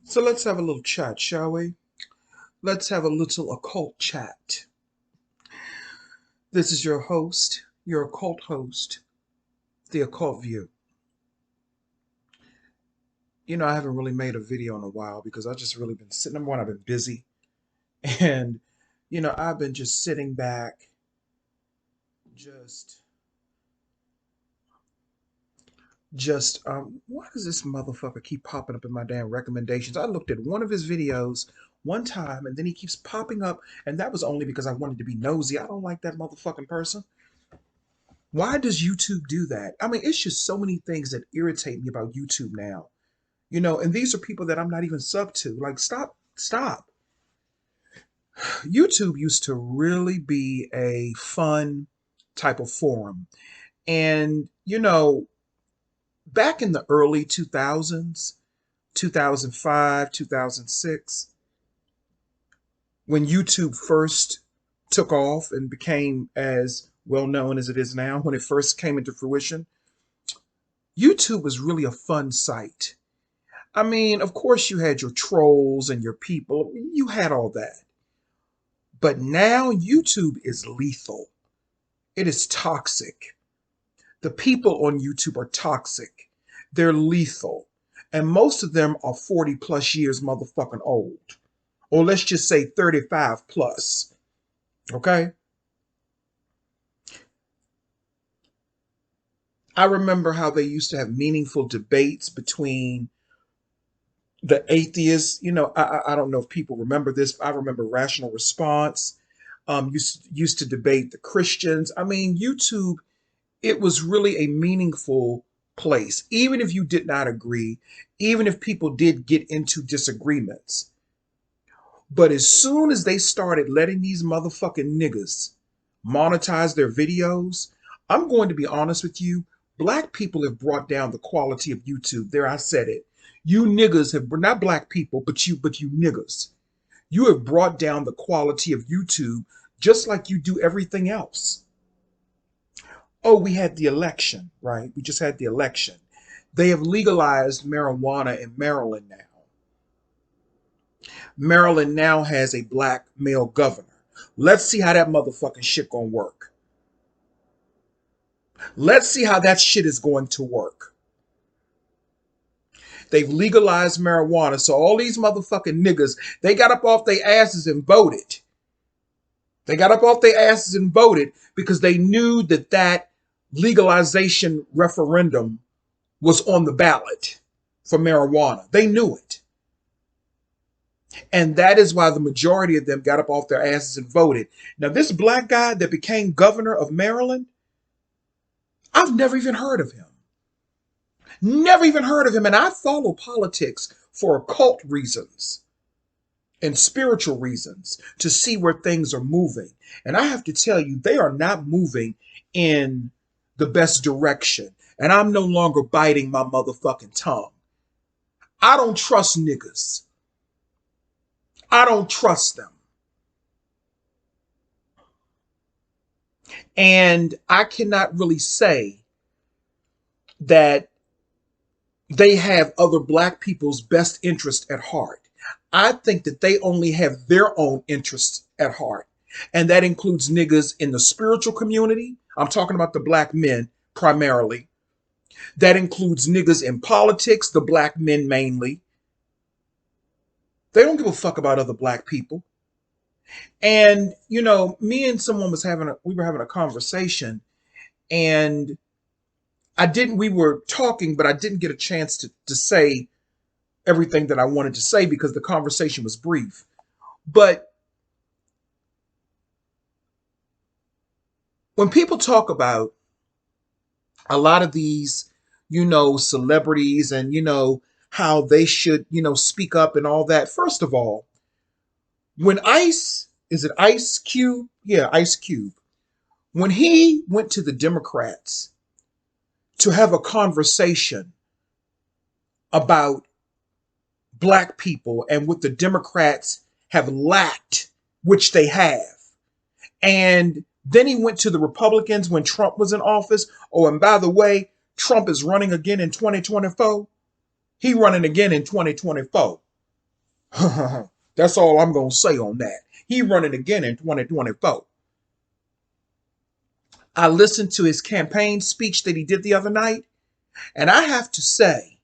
So let's have a little chat, shall we? Let's have a little occult chat. This is your host, your occult host, the Occult View. I haven't really made a video in a while because I've just really been sitting. Number one, I've been busy. And, I've been just sitting back, just, why does this motherfucker keep popping up in my damn recommendations? I looked at one of his videos one time and then he keeps popping up. And that was only because I wanted to be nosy. I don't like that motherfucking person. Why does YouTube do that? I mean, it's just so many things that irritate me about YouTube now. And these are people that I'm not even sub to. Like, stop. YouTube used to really be a fun type of forum. And, back in the early 2000s, 2005, 2006, when YouTube first took off and became as well known as it is now, when it first came into fruition, YouTube was really a fun site. I mean, of course, you had your trolls and your people. You had all that. But now YouTube is lethal. It is toxic. The people on YouTube are toxic. They're lethal. And most of them are 40 plus years motherfucking old. Or let's just say 35 plus. Okay? I remember how they used to have meaningful debates between the atheists. I don't know if people remember this. I remember Rational Response used to debate the Christians. I mean, YouTube, it was really a meaningful place, even if you did not agree, even if people did get into disagreements. But as soon as they started letting these motherfucking niggas monetize their videos, I'm going to be honest with you, black people have brought down the quality of YouTube. There, I said it. You niggas have, not black people, but you niggas. You have brought down the quality of YouTube just like you do everything else. Oh, we had the election, right? We just had the election. They have legalized marijuana in Maryland now. Maryland now has a black male governor. Let's see how that motherfucking shit gonna work. Let's see how that shit is going to work. They've legalized marijuana, so all these motherfucking niggas, they got up off their asses and voted. They got up off their asses and voted because they knew that legalization referendum was on the ballot for marijuana. They knew it. And that is why the majority of them got up off their asses and voted. Now, this black guy that became governor of Maryland, I've never even heard of him. Never even heard of him. And I follow politics for occult reasons and spiritual reasons to see where things are moving. And I have to tell you, they are not moving in the best direction. And I'm no longer biting my motherfucking tongue. I don't trust niggas. I don't trust them. And I cannot really say that they have other black people's best interest at heart. I think that they only have their own interests at heart. And that includes niggas in the spiritual community. I'm talking about the black men primarily. That includes niggas in politics, the black men mainly. They don't give a fuck about other black people. And, me and someone we were having a conversation, and we were talking, but I didn't get a chance to say everything that I wanted to say because the conversation was brief. But when people talk about a lot of these, celebrities and, how they should, speak up and all that. First of all, when is it Ice Cube? Yeah, Ice Cube. When he went to the Democrats to have a conversation about black people and what the Democrats have lacked, which they have. And then he went to the Republicans when Trump was in office. Oh, and by the way, Trump is running again in 2024. He running again in 2024. That's all I'm going to say on that. He running again in 2024. I listened to his campaign speech that he did the other night, and I have to say,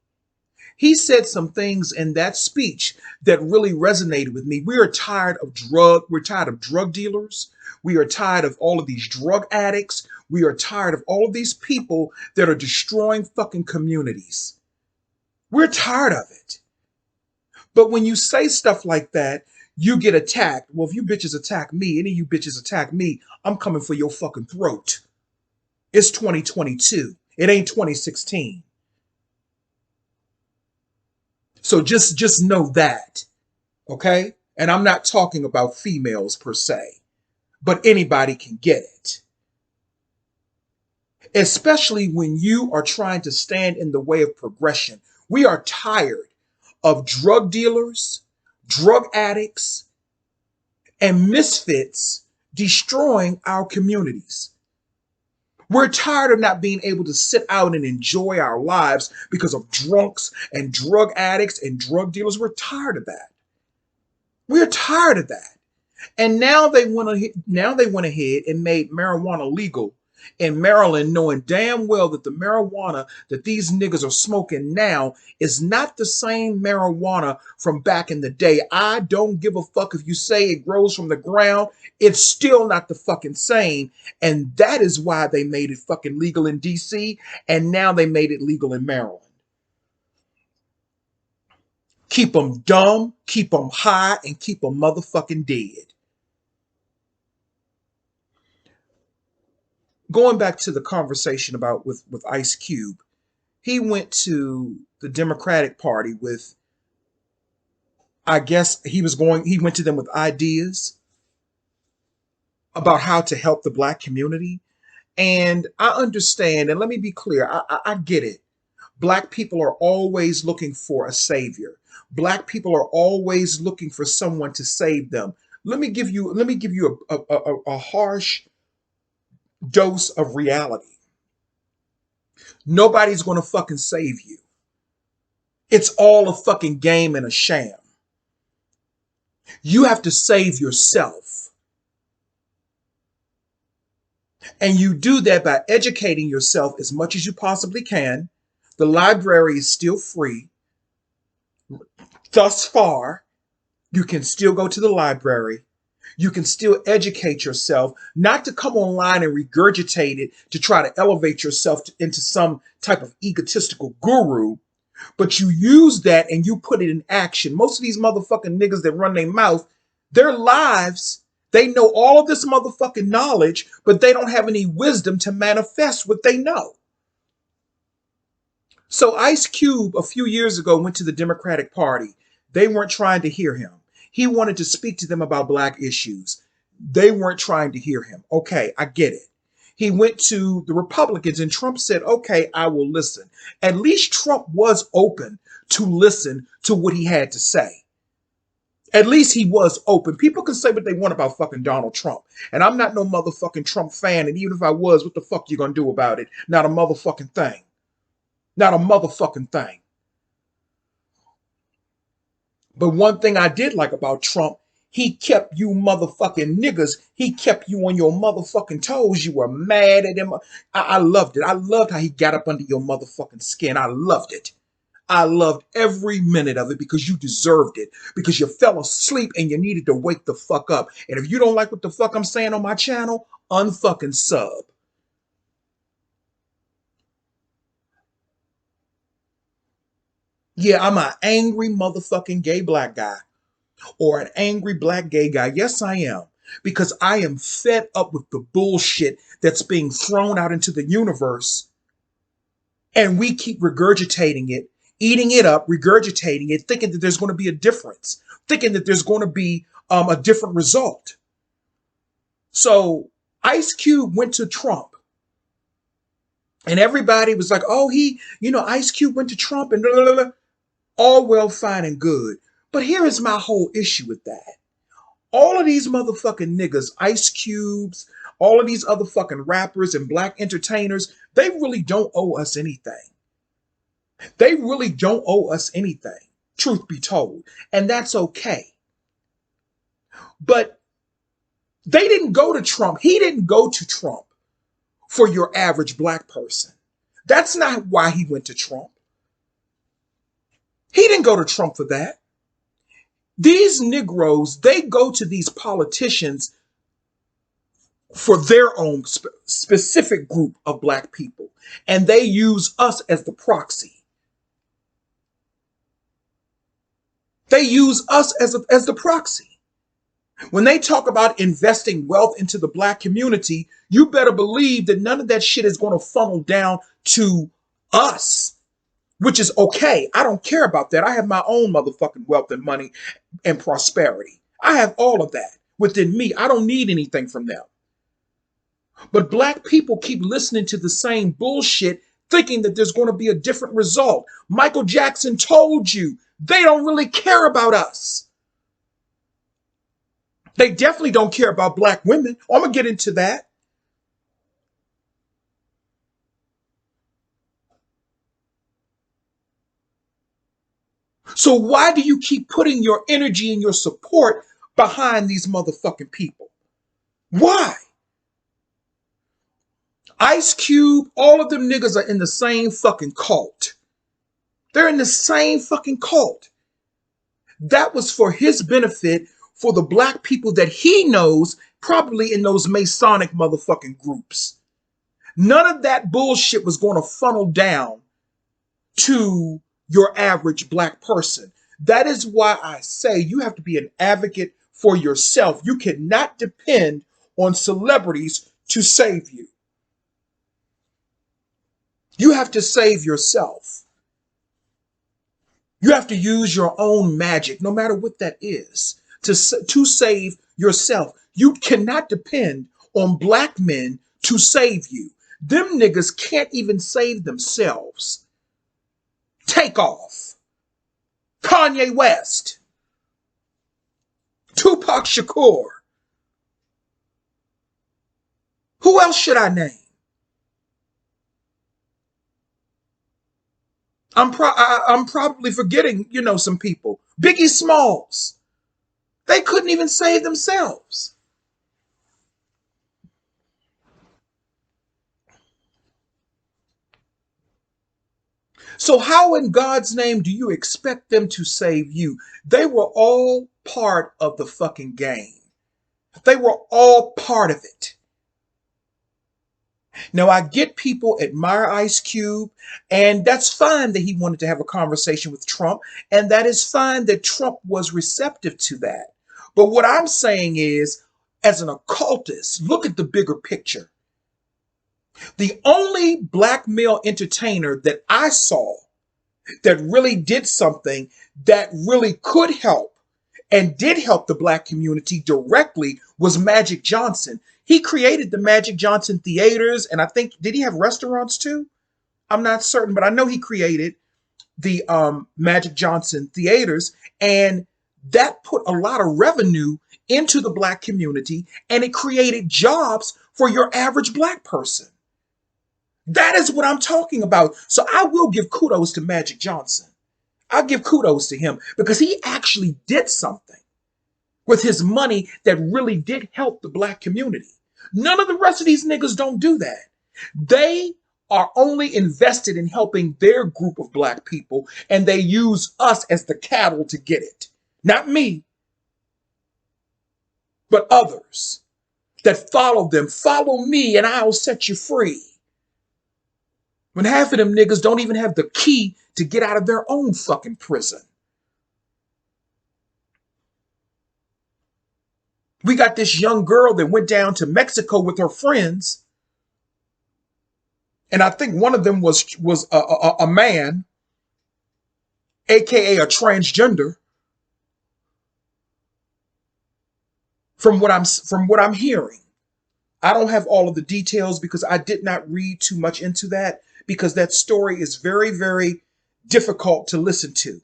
he said some things in that speech that really resonated with me. We're tired of drug dealers. We are tired of all of these drug addicts. We are tired of all of these people that are destroying fucking communities. We're tired of it. But when you say stuff like that, you get attacked. Well, if you bitches attack me, any of you bitches attack me, I'm coming for your fucking throat. It's 2022. It ain't 2016. So just know that, okay? And I'm not talking about females per se, but anybody can get it. Especially when you are trying to stand in the way of progression. We are tired of drug dealers, drug addicts, and misfits destroying our communities. We're tired of not being able to sit out and enjoy our lives because of drunks and drug addicts and drug dealers. We're tired of that. We're tired of that. And now they went ahead and made marijuana legal in Maryland, knowing damn well that the marijuana that these niggas are smoking now is not the same marijuana from back in the day. I don't give a fuck if you say it grows from the ground. It's still not the fucking same. And that is why they made it fucking legal in DC, and now they made it legal in Maryland. Keep them dumb, keep them high, and keep them motherfucking dead. Going back to the conversation about with Ice Cube, he went to the Democratic Party with, I guess he went to them with ideas about how to help the black community. And I understand, and let me be clear, I get it. Black people are always looking for a savior. Black people are always looking for someone to save them. Let me give you a harsh dose of reality. Nobody's going to fucking save you. It's all a fucking game and a sham. You have to save yourself. And you do that by educating yourself as much as you possibly can. The library is still free. Thus far, you can still go to the library. You can still educate yourself, not to come online and regurgitate it to try to elevate yourself into some type of egotistical guru, but you use that and you put it in action. Most of these motherfucking niggas that run their mouth, their lives, they know all of this motherfucking knowledge, but they don't have any wisdom to manifest what they know. So Ice Cube, a few years ago, went to the Democratic Party. They weren't trying to hear him. He wanted to speak to them about black issues. They weren't trying to hear him. Okay, I get it. He went to the Republicans and Trump said, okay, I will listen. At least Trump was open to listen to what he had to say. At least he was open. People can say what they want about fucking Donald Trump. And I'm not no motherfucking Trump fan. And even if I was, what the fuck you gonna do about it? Not a motherfucking thing. Not a motherfucking thing. But one thing I did like about Trump, he kept you motherfucking niggas, he kept you on your motherfucking toes. You were mad at him. I loved it. I loved how he got up under your motherfucking skin. I loved it. I loved every minute of it because you deserved it. Because you fell asleep and you needed to wake the fuck up. And if you don't like what the fuck I'm saying on my channel, unfucking sub. Yeah, I'm an angry motherfucking gay black guy. Or an angry black gay guy. Yes, I am. Because I am fed up with the bullshit that's being thrown out into the universe. And we keep regurgitating it, eating it up, regurgitating it, thinking that there's going to be a difference, thinking that there's going to be a different result. So Ice Cube went to Trump. And everybody was like, oh, Ice Cube went to Trump and blah, blah, blah. All well, fine and good. But here is my whole issue with that. All of these motherfucking niggas, Ice Cubes, all of these other fucking rappers and black entertainers, they really don't owe us anything. They really don't owe us anything. truth be told. And that's okay. But they didn't go to Trump. He didn't go to Trump for your average black person. That's not why he went to Trump. He didn't go to Trump for that. These Negroes, they go to these politicians for their own specific group of black people. And they use us as the proxy. They use us as the proxy. When they talk about investing wealth into the black community, you better believe that none of that shit is going to funnel down to us, which is okay. I don't care about that. I have my own motherfucking wealth and money and prosperity. I have all of that within me. I don't need anything from them. But black people keep listening to the same bullshit, thinking that there's going to be a different result. Michael Jackson told you they don't really care about us. They definitely don't care about black women. I'm going to get into that. So why do you keep putting your energy and your support behind these motherfucking people? Why? Ice Cube, all of them niggas are in the same fucking cult. They're in the same fucking cult. That was for his benefit, for the black people that he knows, probably in those Masonic motherfucking groups. None of that bullshit was going to funnel down to your average black person. That is why I say you have to be an advocate for yourself. You cannot depend on celebrities to save you. You have to save yourself. You have to use your own magic, no matter what that is, to save yourself. You cannot depend on black men to save you. Them niggas can't even save themselves. Takeoff. Kanye West. Tupac Shakur. Who else should I name? I'm probably forgetting, some people. Biggie Smalls. They couldn't even save themselves. So how in God's name do you expect them to save you? They were all part of the fucking game. They were all part of it. Now, I get people admire Ice Cube, and that's fine that he wanted to have a conversation with Trump, and that is fine that Trump was receptive to that. But what I'm saying is, as an occultist, look at the bigger picture. The only black male entertainer that I saw that really did something that really could help and did help the black community directly was Magic Johnson. He created the Magic Johnson theaters, and I think, did he have restaurants too? I'm not certain, but I know he created the Magic Johnson theaters, and that put a lot of revenue into the black community, and it created jobs for your average black person. That is what I'm talking about. So I will give kudos to Magic Johnson. I'll give kudos to him because he actually did something with his money that really did help the black community. None of the rest of these niggas don't do that. They are only invested in helping their group of black people, and they use us as the cattle to get it. Not me, but others that follow them. Follow me and I'll set you free. When half of them niggas don't even have the key to get out of their own fucking prison. We got this young girl that went down to Mexico with her friends. And I think one of them was a man, aka a transgender. From what I'm hearing. I don't have all of the details because I did not read too much into that, because that story is very, very difficult to listen to.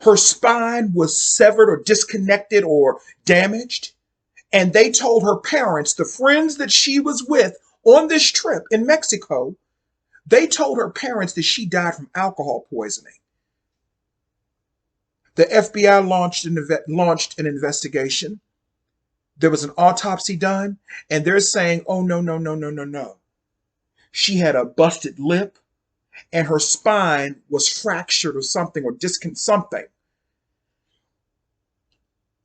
Her spine was severed or disconnected or damaged. And they told her parents, the friends that she was with on this trip in Mexico, they told her parents that she died from alcohol poisoning. The FBI launched an investigation. There was an autopsy done, and they're saying, oh, no, no, no, no, no, no. She had a busted lip, and her spine was fractured or something, or discon something.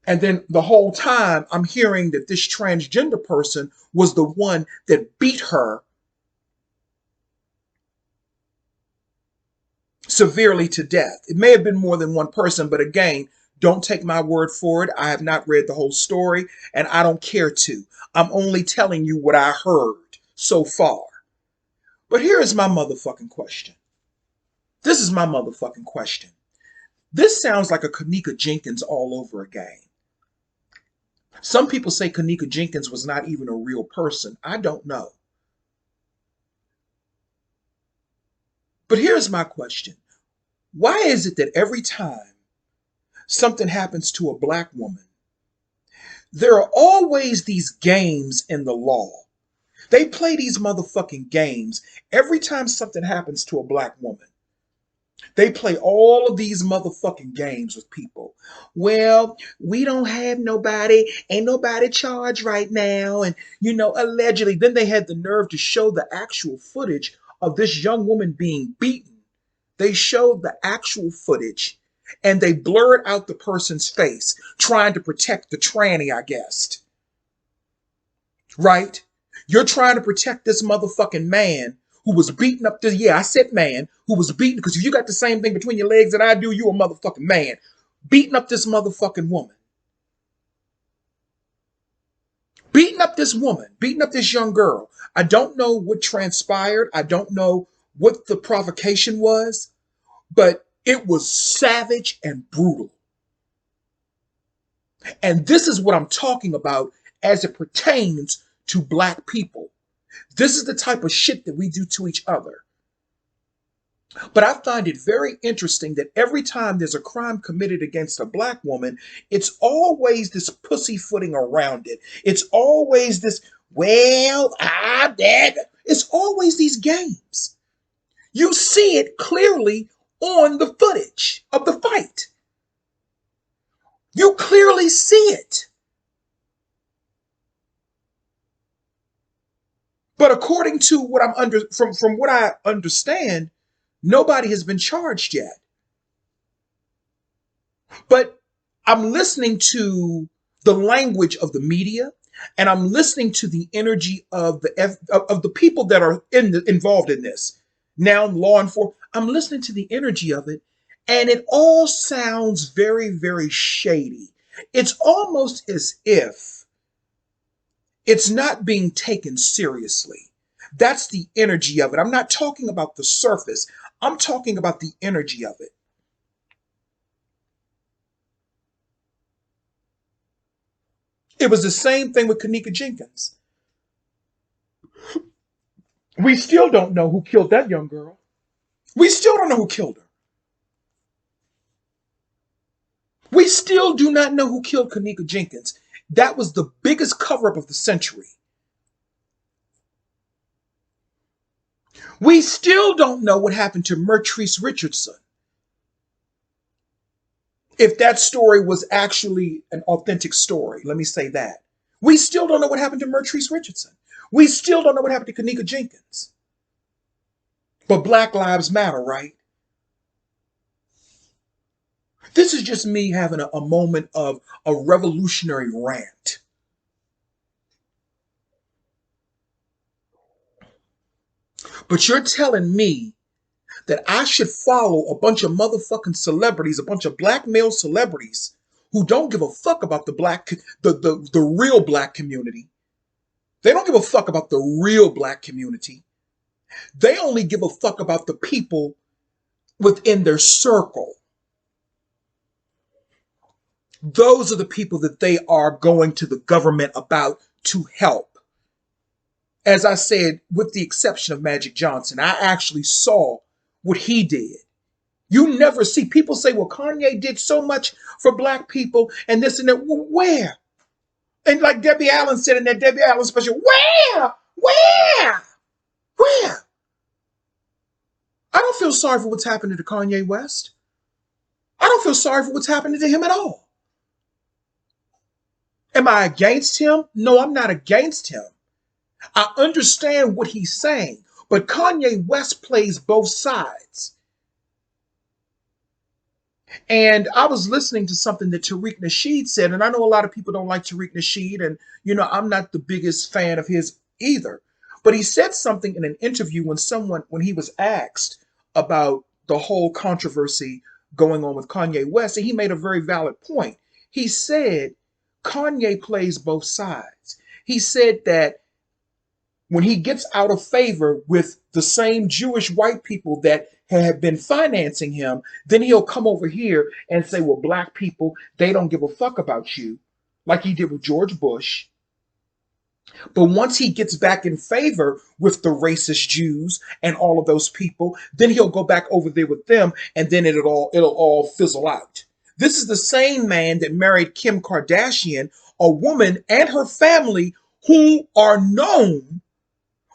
And then the whole time, I'm hearing that this transgender person was the one that beat her severely to death. It may have been more than one person, but again, don't take my word for it. I have not read the whole story, and I don't care to. I'm only telling you what I heard so far. But here is my motherfucking question. This is my motherfucking question. This sounds like a Kanika Jenkins all over again. Some people say Kanika Jenkins was not even a real person. I don't know. But here's my question. Why is it that every time something happens to a black woman, there are always these games in the law? They play these motherfucking games every time something happens to a black woman. They play all of these motherfucking games with people. Well, we don't have nobody, ain't nobody charged right now. And, allegedly, then they had the nerve to show the actual footage of this young woman being beaten. They showed the actual footage and they blurred out the person's face, trying to protect the tranny, I guess. Right? You're trying to protect this motherfucking man who was beating up this, yeah, I said man, who was beaten, because if you got the same thing between your legs that I do, you a motherfucking man. Beating up this motherfucking woman. Beating up this woman, beating up this young girl. I don't know what transpired. I don't know what the provocation was, but it was savage and brutal. And this is what I'm talking about as it pertains to black people. This is the type of shit that we do to each other. But I find it very interesting that every time there's a crime committed against a black woman, it's always this pussyfooting around it. It's always this, well, I'm dead. It's always these games. You see it clearly on the footage of the fight. You clearly see it. But according to what from what I understand, nobody has been charged yet. But I'm listening to the language of the media, and I'm listening to the energy of the people that are involved in this. Now, law enforcement, I'm listening to the energy of it, and it all sounds very, very shady. It's almost as if it's not being taken seriously. That's the energy of it. I'm not talking about the surface. I'm talking about the energy of it. It was the same thing with Kanika Jenkins. We still don't know who killed that young girl. We still don't know who killed her. We still do not know who killed Kanika Jenkins. That was the biggest cover-up of the century. We still don't know what happened to Mertrice Richardson. If that story was actually an authentic story, let me say that. We still don't know what happened to Mertrice Richardson. We still don't know what happened to Kanika Jenkins. But Black Lives Matter, right? This is just me having a moment of a revolutionary rant. But you're telling me that I should follow a bunch of motherfucking celebrities, a bunch of black male celebrities who don't give a fuck about the real black community. They don't give a fuck about the real black community. They only give a fuck about the people within their circle. Those are the people that they are going to the government about to help. As I said, with the exception of Magic Johnson, I actually saw what he did. You never see people say, well, Kanye did so much for black people and this and that. Well, where? And like Debbie Allen said in that Debbie Allen special, where? Where? I don't feel sorry for what's happening to Kanye West. I don't feel sorry for what's happening to him at all. Am I against him? No, I'm not against him. I understand what he's saying, but Kanye West plays both sides. And I was listening to something that Tariq Nasheed said, and I know a lot of people don't like Tariq Nasheed, and I'm not the biggest fan of his either. But he said something in an interview when he was asked about the whole controversy going on with Kanye West, and he made a very valid point. He said Kanye plays both sides. He said that when he gets out of favor with the same Jewish white people that have been financing him, then he'll come over here and say, well, black people, they don't give a fuck about you, like he did with George Bush. But once he gets back in favor with the racist Jews and all of those people, then he'll go back over there with them, and then it'll all fizzle out. This is the same man that married Kim Kardashian, a woman and her family who are known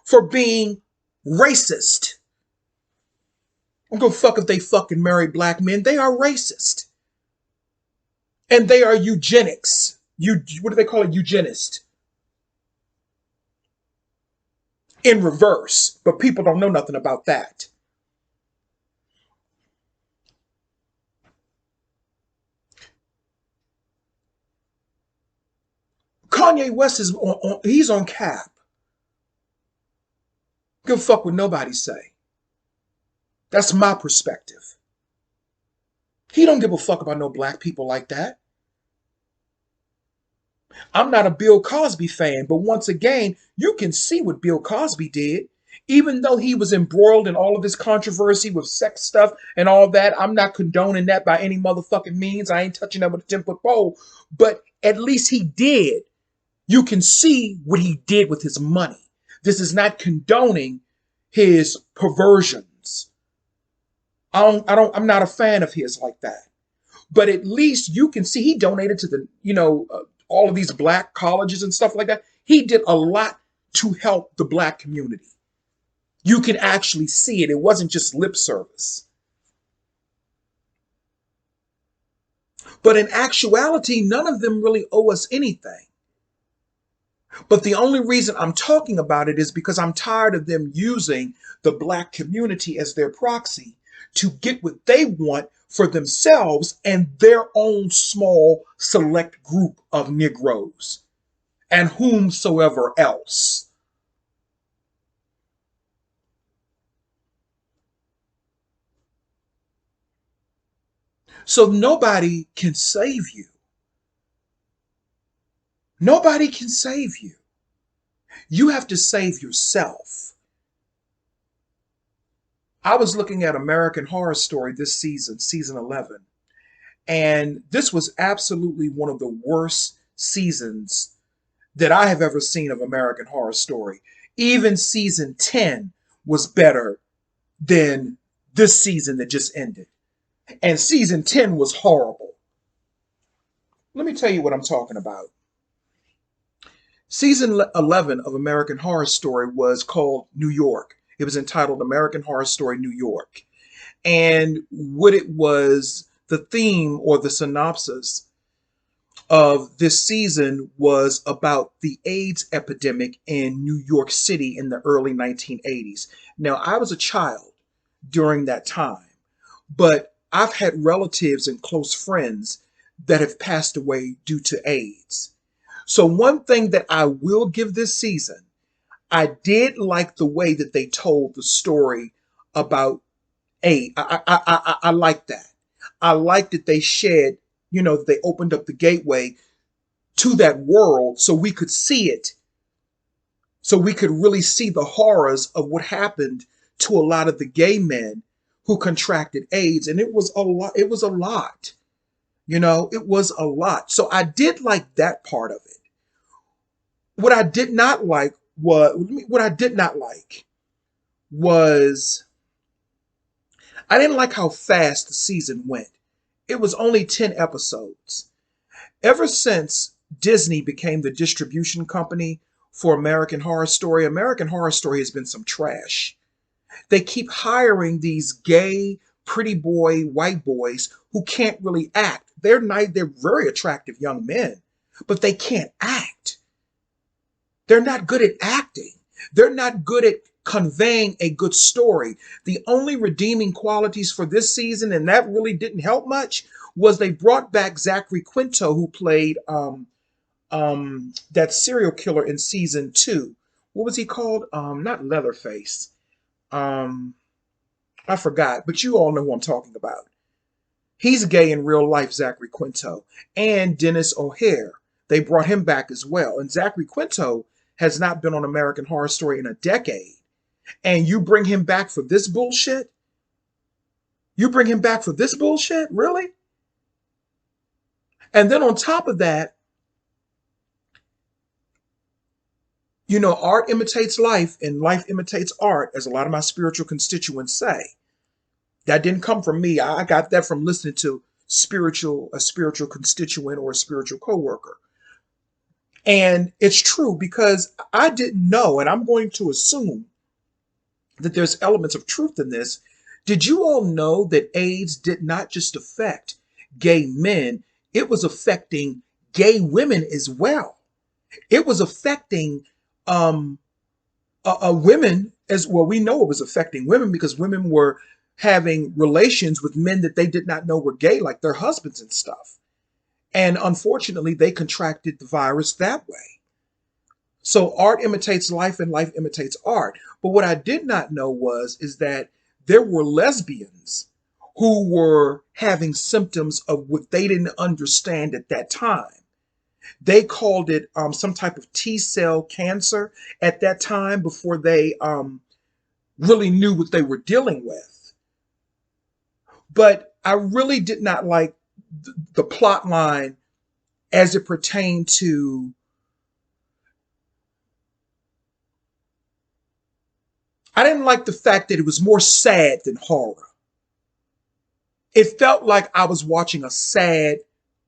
for being racist. I don't give a fuck if they fucking marry black men. They are racist. And they are eugenics. What do they call it? Eugenist. In reverse. But people don't know nothing about that. Kanye West he's on cap. Give a fuck what nobody say. That's my perspective. He don't give a fuck about no black people like that. I'm not a Bill Cosby fan, but once again, you can see what Bill Cosby did. Even though he was embroiled in all of this controversy with sex stuff and all that, I'm not condoning that by any motherfucking means. I ain't touching that with a 10-foot pole. But at least he did. You can see what he did with his money. This is not condoning his perversions. I'm not a fan of his like that. But at least you can see he donated to all of these black colleges and stuff like that. He did a lot to help the black community. You can actually see it. It wasn't just lip service. But in actuality, none of them really owe us anything. But the only reason I'm talking about it is because I'm tired of them using the black community as their proxy to get what they want for themselves and their own small select group of Negroes and whomsoever else. So nobody can save you. Nobody can save you. You have to save yourself. I was looking at American Horror Story this season, season 11, and this was absolutely one of the worst seasons that I have ever seen of American Horror Story. Even season 10 was better than this season that just ended. And season 10 was horrible. Let me tell you what I'm talking about. Season 11 of American Horror Story was called New York. It was entitled American Horror Story New York. And what it was, the theme or the synopsis of this season was about the AIDS epidemic in New York City in the early 1980s. Now, I was a child during that time, but I've had relatives and close friends that have passed away due to AIDS. So one thing that I will give this season, I did like the way that they told the story about AIDS. I like that. I like that they shed, they opened up the gateway to that world so we could see it. So we could really see the horrors of what happened to a lot of the gay men who contracted AIDS. And it was a lot. It was a lot. It was a lot. So I did like that part of it. What I did not like was I didn't like how fast the season went. It was only 10 episodes. Ever since Disney became the distribution company for American Horror Story has been some trash. They keep hiring these gay pretty boy white boys who can't really act. They're nice, they're very attractive young men, but they can't act. They're not good at acting. They're not good at conveying a good story. The only redeeming qualities for this season, and that really didn't help much, was they brought back Zachary Quinto, who played that serial killer in season two. What was he called? Not Leatherface. Um, I forgot, but you all know who I'm talking about. He's gay in real life, Zachary Quinto. And Dennis O'Hare. They brought him back as well. And Zachary Quinto has not been on American Horror Story in a decade. And you bring him back for this bullshit? You bring him back for this bullshit? Really? And then on top of that, you know, art imitates life and life imitates art, as a lot of my spiritual constituents say. That didn't come from me. I got that from listening to a spiritual constituent or a spiritual coworker. And it's true because I didn't know, and I'm going to assume that there's elements of truth in this. Did you all know that AIDS did not just affect gay men, it was affecting gay women as well? It was affecting women as well. We know it was affecting women because women were having relations with men that they did not know were gay, like their husbands and stuff. And unfortunately, they contracted the virus that way. So art imitates life and life imitates art. But what I did not know is that there were lesbians who were having symptoms of what they didn't understand at that time. They called it some type of T cell cancer at that time before they really knew what they were dealing with. But I really did not like the plot line as it pertained to I didn't like the fact that it was more sad than horror. It felt like I was watching a sad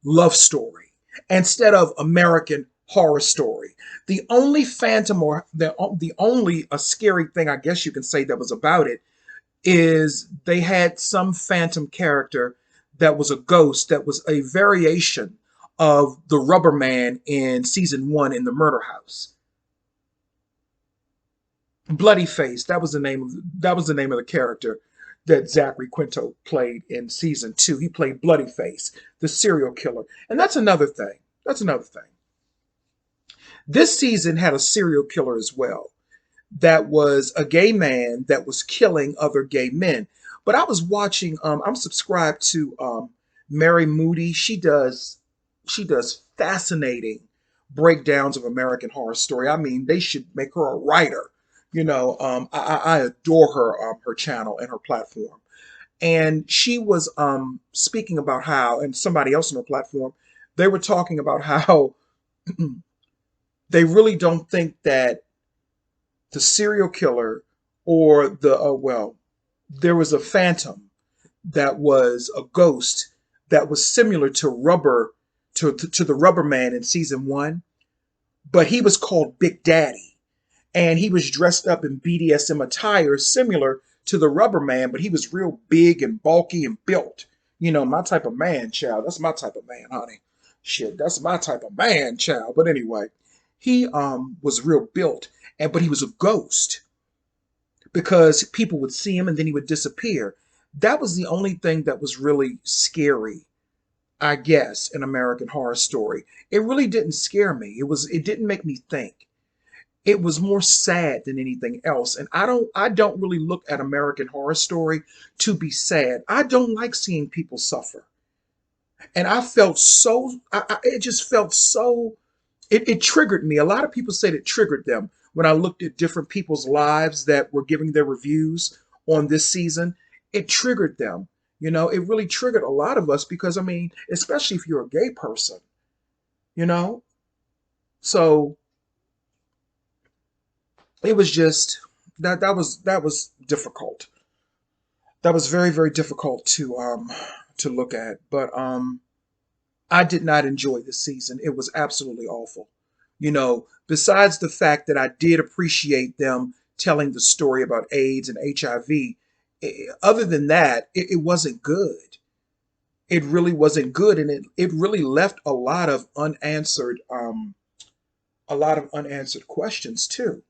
love story instead of American Horror Story. The only phantom or the only a scary thing I guess you can say that was about it is they had some phantom character that was a ghost that was a variation of the Rubber Man in season one in the murder house. Bloody Face, that was the name of the character that Zachary Quinto played in season two. He played Bloody Face, the serial killer. And that's another thing. That's another thing. This season had a serial killer as well. That was a gay man that was killing other gay men. But I was watching, I'm subscribed to Mary Moody. She does fascinating breakdowns of American Horror Story. I mean, they should make her a writer. You know, I adore her channel and her platform. And she was speaking about how, and somebody else on her platform, they were talking about how they really don't think that the serial killer or there was a phantom that was a ghost that was similar to the Rubber Man in season one, but he was called Big Daddy. And he was dressed up in BDSM attire similar to the Rubber Man, but he was real big and bulky and built. You know, my type of man, child. That's my type of man, honey. Shit, that's my type of man, child. But anyway, he was real built, but he was a ghost because people would see him and then he would disappear. That was the only thing that was really scary, I guess, in American Horror Story. It really didn't scare me. It didn't make me think. It was more sad than anything else. And I don't really look at American Horror Story to be sad. I don't like seeing people suffer. And I felt so, it just felt so, it triggered me. A lot of people said it triggered them when I looked at different people's lives that were giving their reviews on this season. It triggered them. You know, it really triggered a lot of us because, I mean, especially if you're a gay person, you know? So it was just that was difficult. That was very, very difficult to look at. But I did not enjoy this season. It was absolutely awful. You know, besides the fact that I did appreciate them telling the story about AIDS and HIV, other than that, it wasn't good. It really wasn't good, and it really left a lot of unanswered questions too,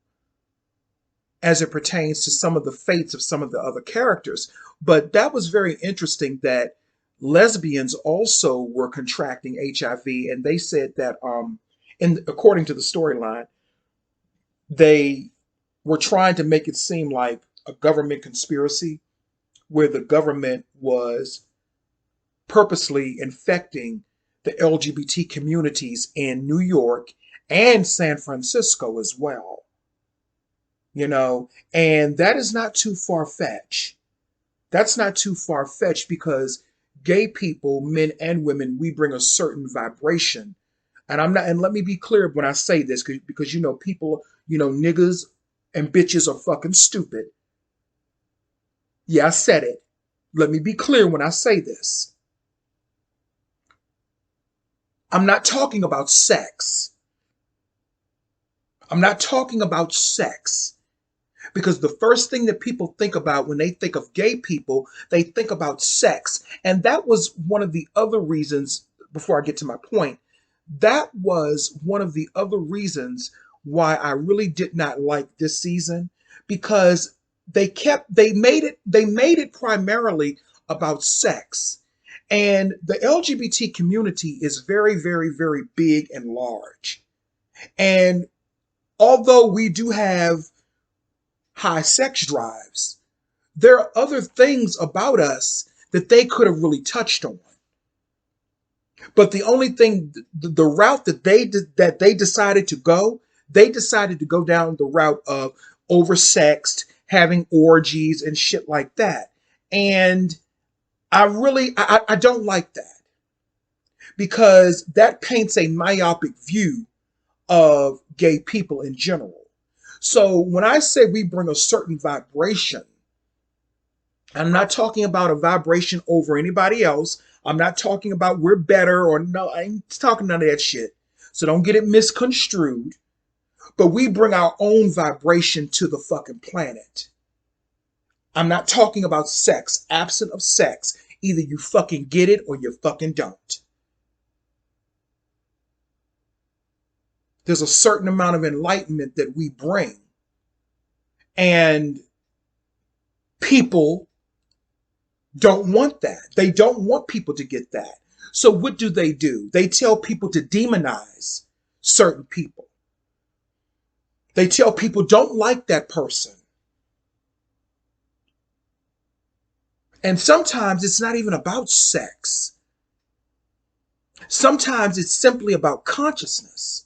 as it pertains to some of the fates of some of the other characters. But that was very interesting that lesbians also were contracting HIV, and they said that, according to the storyline, they were trying to make it seem like a government conspiracy where the government was purposely infecting the LGBT communities in New York and San Francisco as well. And that is not too far fetched. That's not too far fetched because gay people, men and women, we bring a certain vibration. And I'm not, and let me be clear when I say this, because people, niggas and bitches are fucking stupid. Yeah, I said it. Let me be clear when I say this. I'm not talking about sex. I'm not talking about sex. Because the first thing that people think about when they think of gay people, they think about sex. And that was one of the other reasons, before I get to my point, that was one of the other reasons why I really did not like this season, because they made it primarily about sex. And the LGBT community is very, very, very big and large. And although we do have high sex drives, there are other things about us that they could have really touched on. But the only thing, the route that they decided to go down the route of oversexed, having orgies and shit like that. And I don't like that, because that paints a myopic view of gay people in general. So when I say we bring a certain vibration, I'm not talking about a vibration over anybody else. I'm not talking about we're better, or no, I ain't talking none of that shit. So don't get it misconstrued. But we bring our own vibration to the fucking planet. I'm not talking about sex. Absent of sex, either you fucking get it or you fucking don't. There's a certain amount of enlightenment that we bring. And people don't want that. They don't want people to get that. So what do? They tell people to demonize certain people. They tell people don't like that person. And sometimes it's not even about sex. Sometimes it's simply about consciousness.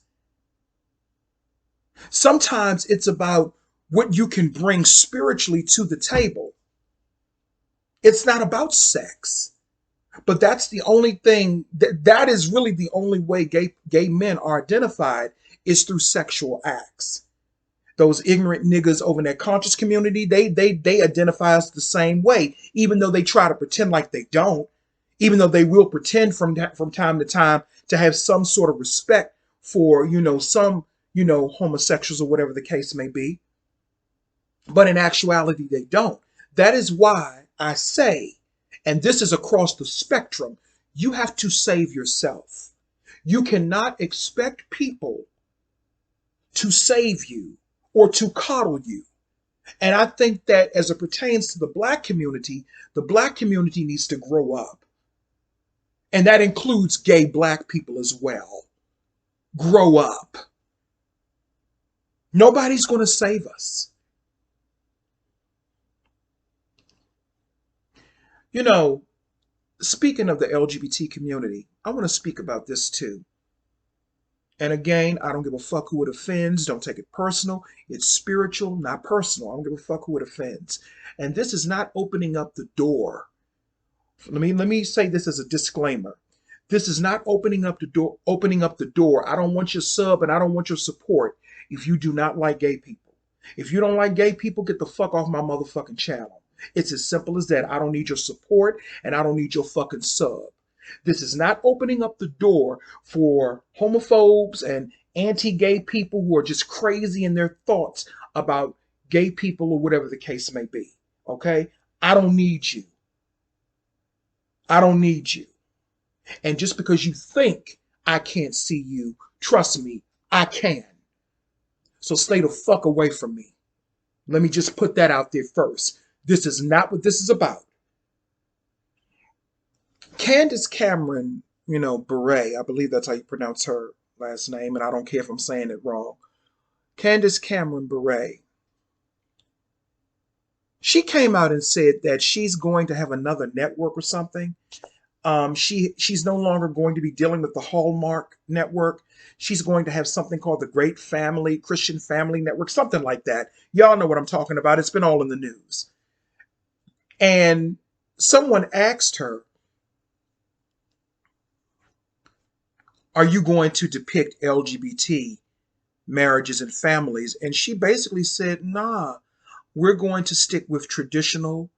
Sometimes it's about what you can bring spiritually to the table. It's not about sex. But that's the only thing, that is really the only way gay men are identified, is through sexual acts. Those ignorant niggas over in that conscious community, they identify us the same way, even though they try to pretend like they don't, even though they will pretend from time to time to have some sort of respect for, some, homosexuals or whatever the case may be. But in actuality, they don't. That is why I say, and this is across the spectrum, you have to save yourself. You cannot expect people to save you or to coddle you. And I think that as it pertains to the black community needs to grow up. And that includes gay black people as well. Grow up. Nobody's going to save us. Speaking of the LGBT community, I want to speak about this too. And again, I don't give a fuck who it offends. Don't take it personal. It's spiritual, not personal. I don't give a fuck who it offends. And this is not opening up the door. Let me say this as a disclaimer. This is not opening up the door. I don't want your sub and I don't want your support if you do not like gay people. If you don't like gay people, get the fuck off my motherfucking channel. It's as simple as that. I don't need your support and I don't need your fucking sub. This is not opening up the door for homophobes and anti-gay people who are just crazy in their thoughts about gay people or whatever the case may be. Okay? I don't need you. I don't need you. And just because you think I can't see you, trust me, I can. So stay the fuck away from me. Let me just put that out there first. This is not what this is about. Candace Cameron, Bure, I believe that's how you pronounce her last name, and I don't care if I'm saying it wrong. Candace Cameron Bure. She came out and said that she's going to have another network or something. She's no longer going to be dealing with the Hallmark network. She's going to have something called the Great Family, Christian Family Network, something like that. Y'all know what I'm talking about. It's been all in the news. And someone asked her, are you going to depict LGBT marriages and families? And she basically said, nah, we're going to stick with traditional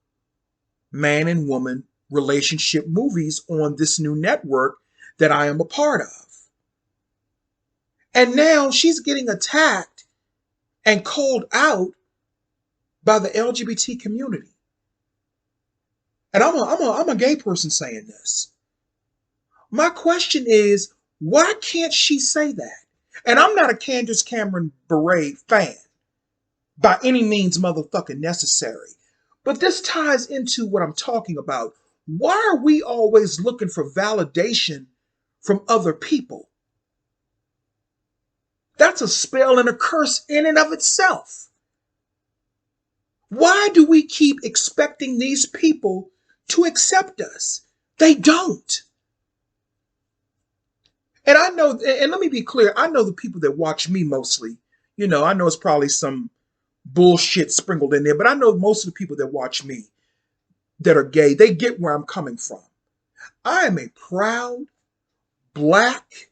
man and woman relationship movies on this new network that I am a part of. And now she's getting attacked and called out by the LGBT community. And I'm a gay person saying this. My question is, why can't she say that? And I'm not a Candace Cameron Bure fan by any means motherfucking necessary. But this ties into what I'm talking about. Why are we always looking for validation from other people? That's a spell and a curse in and of itself. Why do we keep expecting these people to accept us? They don't. And I know, and let me be clear, I know the people that watch me mostly, I know it's probably some bullshit sprinkled in there, but I know most of the people that watch me that are gay, they get where I'm coming from. I am a proud, black,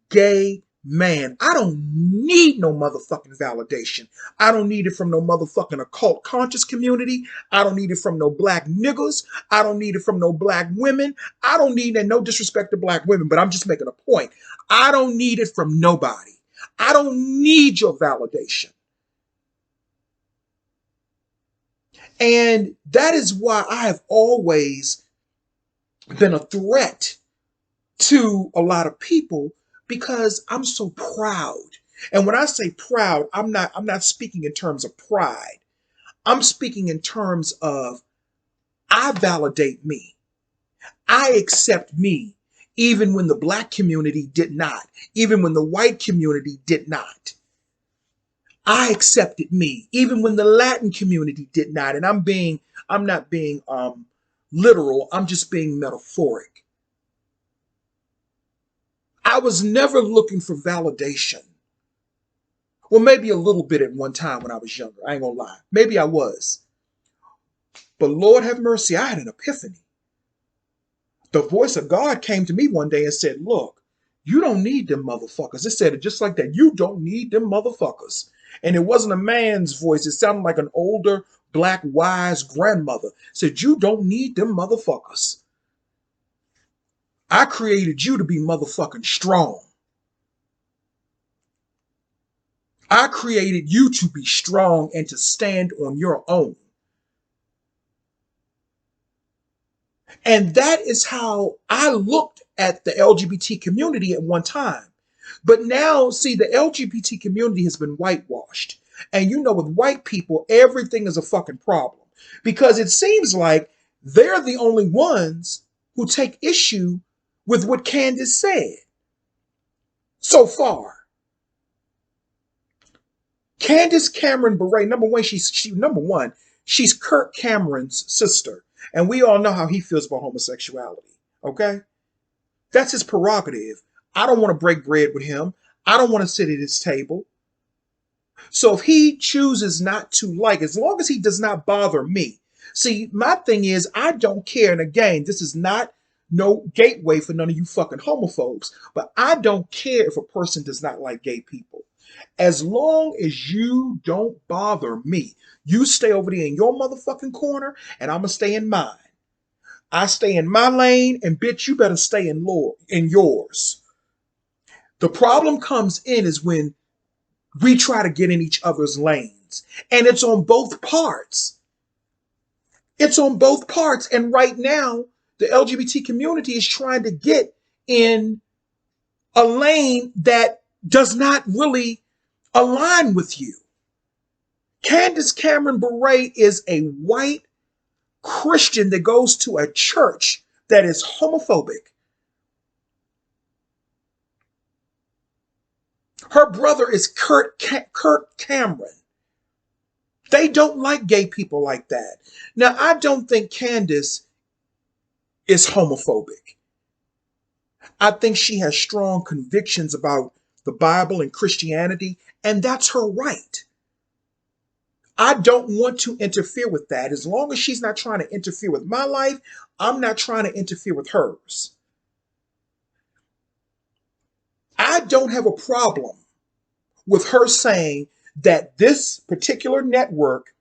gay man. I don't need no motherfucking validation. I don't need it from no motherfucking occult conscious community. I don't need it from no black niggas. I don't need it from no black women. I don't need, and no disrespect to black women, but I'm just making a point. I don't need it from nobody. I don't need your validation. And that is why I have always been a threat to a lot of people, because I'm so proud. And when I say proud, I'm not speaking in terms of pride. I'm speaking in terms of I validate me. I accept me, even when the black community did not, even when the white community did not. I accepted me, even when the Latin community did not. And I'm not being literal, I'm just being metaphoric. I was never looking for validation. Well, maybe a little bit at one time when I was younger. I ain't gonna lie. Maybe I was. But Lord have mercy, I had an epiphany. The voice of God came to me one day and said, look, you don't need them motherfuckers. It said it just like that. You don't need them motherfuckers. And it wasn't a man's voice. It sounded like an older, black, wise grandmother. It said, you don't need them motherfuckers. I created you to be motherfucking strong. I created you to be strong and to stand on your own. And that is how I looked at the LGBT community at one time. But now, see, the LGBT community has been whitewashed. And with white people, everything is a fucking problem. Because it seems like they're the only ones who take issue with what Candace said so far. Candace Cameron Bure, number one, she's Kirk Cameron's sister. And we all know how he feels about homosexuality. Okay? That's his prerogative. I don't want to break bread with him. I don't want to sit at his table. So if he chooses not to like, as long as he does not bother me. See, my thing is, I don't care. And again, this is not no gateway for none of you fucking homophobes. But I don't care if a person does not like gay people. As long as you don't bother me, you stay over there in your motherfucking corner, and I'm going to stay in mine. I stay in my lane, and bitch, you better stay in yours. The problem comes in is when we try to get in each other's lanes, and it's on both parts. It's on both parts. And right now, the LGBT community is trying to get in a lane that does not really align with you. Candace Cameron Bure is a white Christian that goes to a church that is homophobic. Her brother is Kirk Cameron. They don't like gay people like that. Now, I don't think Candace is homophobic. I think she has strong convictions about the Bible and Christianity, and that's her right. I don't want to interfere with that. As long as she's not trying to interfere with my life, I'm not trying to interfere with hers. I don't have a problem with her saying that this particular network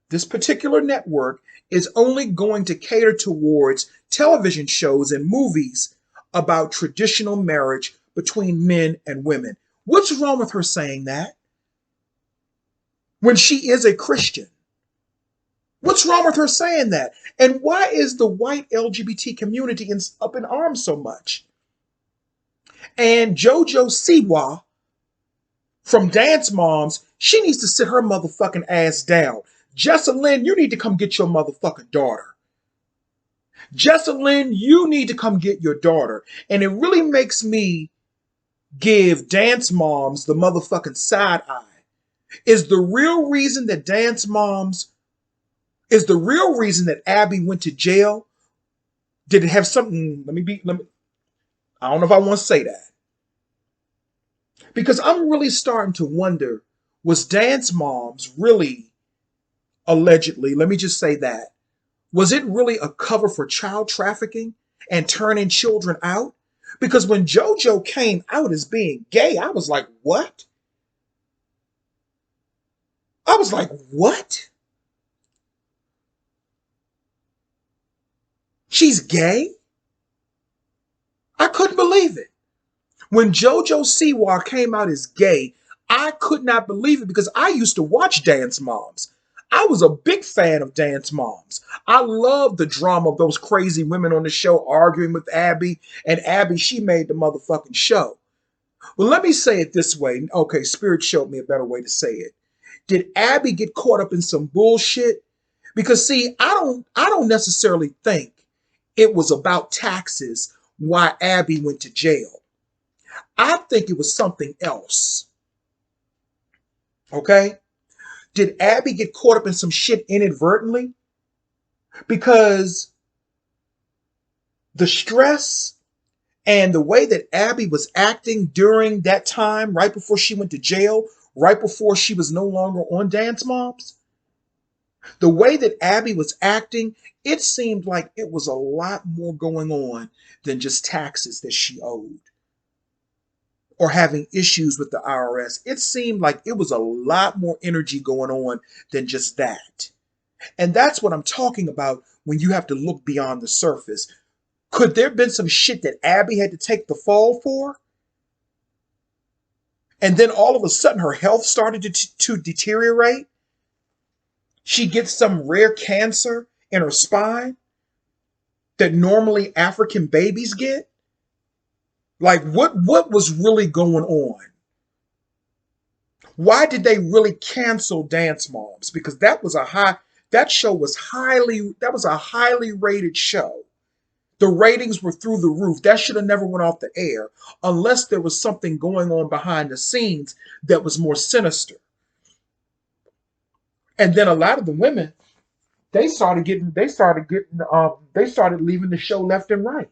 is only going to cater towards television shows and movies about traditional marriage between men and women. What's wrong with her saying that? When she is a Christian. What's wrong with her saying that? And why is the white LGBT community up in arms so much? And JoJo Siwa from Dance Moms, she needs to sit her motherfucking ass down. Jessalyn, you need to come get your motherfucking daughter. Jessalyn, you need to come get your daughter. And it really makes me give Dance Moms the motherfucking side eye. Is the real reason that Abby went to jail? Did it have something? I don't know if I want to say that. Because I'm really starting to wonder, was Dance Moms really, allegedly, let me just say that, was it really a cover for child trafficking and turning children out? Because when JoJo came out as being gay, I was like, what? I was like, what? She's gay? I couldn't believe it. When JoJo Siwa came out as gay, I could not believe it because I used to watch Dance Moms. I was a big fan of Dance Moms. I loved the drama of those crazy women on the show arguing with Abby. And Abby, she made the motherfucking show. Well, let me say it this way. Okay, Spirit showed me a better way to say it. Did Abby get caught up in some bullshit? Because see, I don't necessarily think it was about taxes why Abby went to jail. I think it was something else. Okay? Did Abby get caught up in some shit inadvertently? Because the stress and the way that Abby was acting during that time, right before she went to jail, right before she was no longer on Dance Moms, the way that Abby was acting, it seemed like it was a lot more going on than just taxes that she owed or having issues with the IRS. It seemed like it was a lot more energy going on than just that. And that's what I'm talking about when you have to look beyond the surface. Could there have been some shit that Abby had to take the fall for? And then all of a sudden her health started to deteriorate? She gets some rare cancer in her spine that normally African babies get? Like, what was really going on? Why did they really cancel Dance Moms? Because that was a highly rated show. The ratings were through the roof. That should have never went off the air unless there was something going on behind the scenes that was more sinister. And then a lot of the women, they started leaving the show left and right.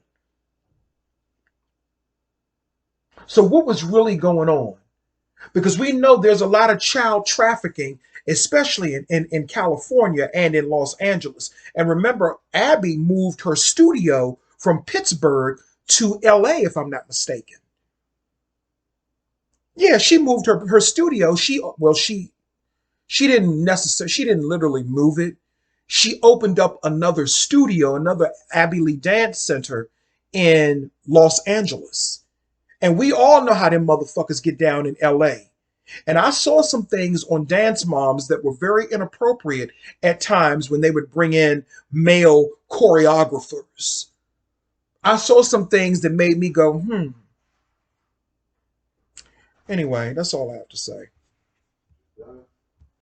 So what was really going on? Because we know there's a lot of child trafficking, especially in California and in Los Angeles. And remember, Abby moved her studio from Pittsburgh to LA, if I'm not mistaken. Yeah, she moved her studio. She didn't literally move it. She opened up another studio, another Abby Lee Dance Center in Los Angeles. And we all know how them motherfuckers get down in LA. And I saw some things on Dance Moms that were very inappropriate at times when they would bring in male choreographers. I saw some things that made me go, hmm. Anyway, that's all I have to say.